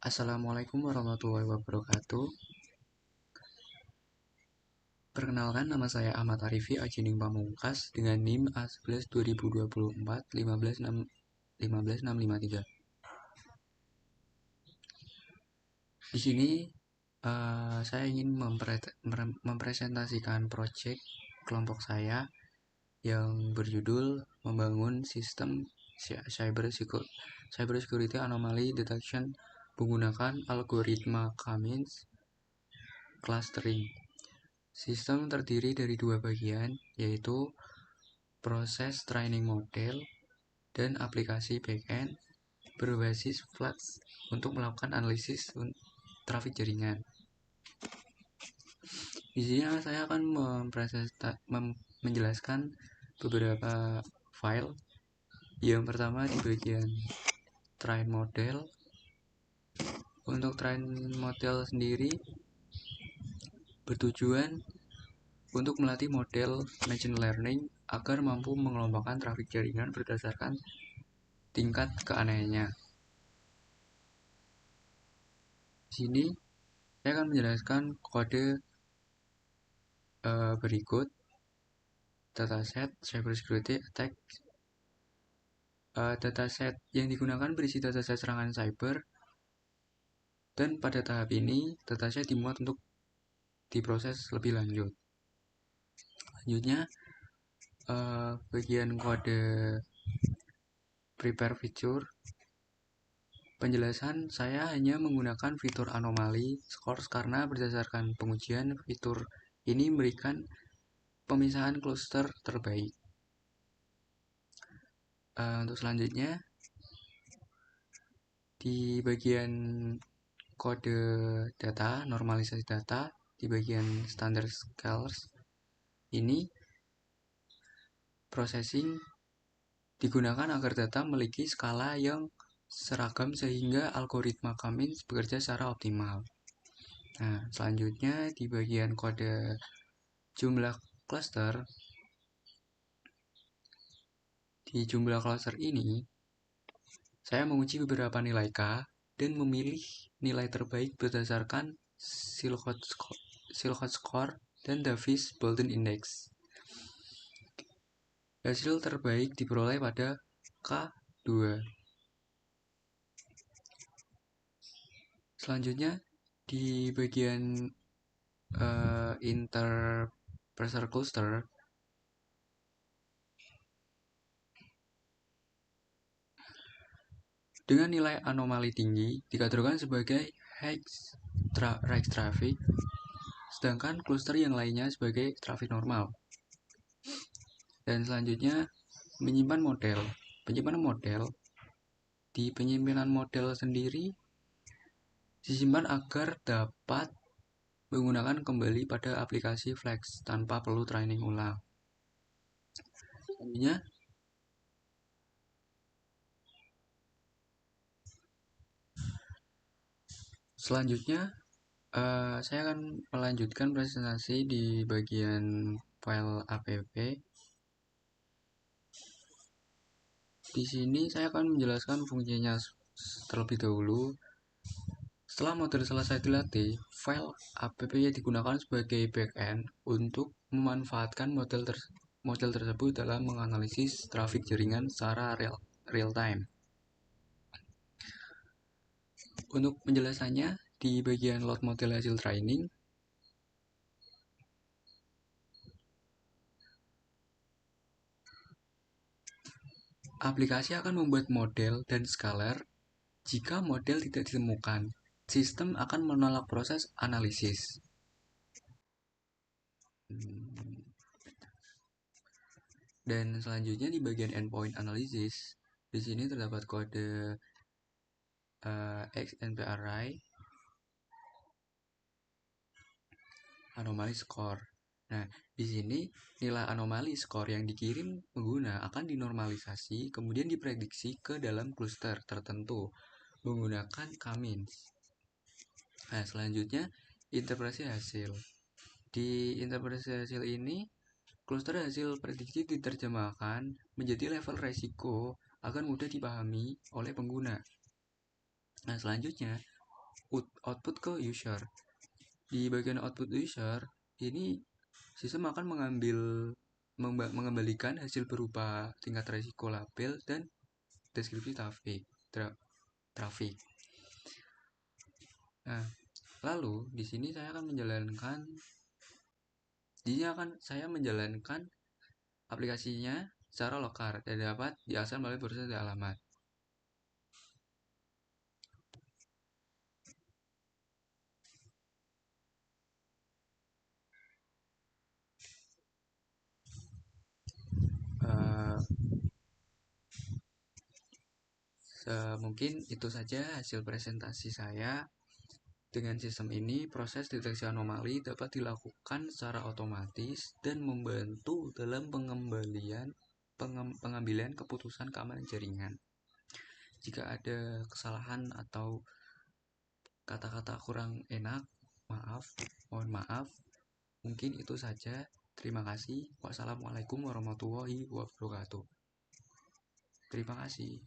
Assalamualaikum warahmatullahi wabarakatuh. Perkenalkan, nama saya Ahmad Arifi Ajining Pamungkas dengan NIM A11 2024 15653. Di sini saya ingin mempresentasikan proyek kelompok saya yang berjudul membangun sistem cyber security anomaly detection menggunakan algoritma Cummins clustering. Sistem terdiri dari dua bagian, yaitu proses training model dan aplikasi backend berbasis Flux untuk melakukan analisis traffic jaringan. Di sini saya akan menjelaskan beberapa file. Yang pertama di bagian train model. Untuk train model sendiri bertujuan untuk melatih model machine learning agar mampu mengelompokkan trafik jaringan berdasarkan tingkat keanehannya. Di sini saya akan menjelaskan kode berikut. Dataset cybersecurity attack. Dataset yang digunakan berisi dataset serangan cyber, dan pada tahap ini dataset dimuat untuk diproses lebih lanjut. Selanjutnya bagian kode prepare feature. Penjelasan saya hanya menggunakan fitur anomali scores karena berdasarkan pengujian fitur ini memberikan pemisahan cluster terbaik. Untuk selanjutnya di bagian kode data, normalisasi data, di bagian standard scales ini processing digunakan agar data memiliki skala yang seragam sehingga algoritma Cummins bekerja secara optimal. Nah, selanjutnya di bagian kode jumlah cluster. Di jumlah cluster ini, saya menguji beberapa nilai K dan memilih nilai terbaik berdasarkan Silhouette Score dan Davis-Botton Index. Hasil terbaik diperoleh pada K2. Selanjutnya di bagian inter-pressure cluster, dengan nilai anomali tinggi dikategorikan sebagai high traffic, sedangkan cluster yang lainnya sebagai traffic normal. Dan selanjutnya menyimpan model. Penyimpanan model di penyimpanan model sendiri disimpan agar dapat menggunakan kembali pada aplikasi Flex tanpa perlu training ulang. Selanjutnya saya akan melanjutkan presentasi di bagian file app. Di sini saya akan menjelaskan fungsinya terlebih dahulu. Setelah model selesai dilatih, file app digunakan sebagai backend untuk memanfaatkan model tersebut dalam menganalisis trafik jaringan secara real time. Untuk penjelasannya, di bagian load model hasil training, aplikasi akan membuat model dan scalar. Jika model tidak ditemukan, sistem akan menolak proses analisis. Dan selanjutnya di bagian endpoint analysis, di sini terdapat kode XNPRI anomali score. Nah, di sini nilai anomali score yang dikirim pengguna akan dinormalisasi, kemudian diprediksi ke dalam cluster tertentu menggunakan Cummins. Nah, selanjutnya interpretasi hasil. Di interpretasi hasil ini, cluster hasil prediksi diterjemahkan menjadi level resiko agar mudah dipahami oleh pengguna. Nah, selanjutnya output ke user. Di bagian output user ini sistem akan mengembalikan hasil berupa tingkat resiko label dan deskripsi traffic. Nah, lalu di sini saya akan menjalankan aplikasinya secara lokal dan dapat diakses melalui proses alamat. Mungkin itu saja hasil presentasi saya. Dengan sistem ini, proses deteksi anomali dapat dilakukan secara otomatis dan membantu dalam pengambilan keputusan keamanan jaringan. Jika ada kesalahan atau kata-kata kurang enak, mohon maaf. Mungkin itu saja. Terima kasih. Wassalamualaikum warahmatullahi wabarakatuh. Terima kasih.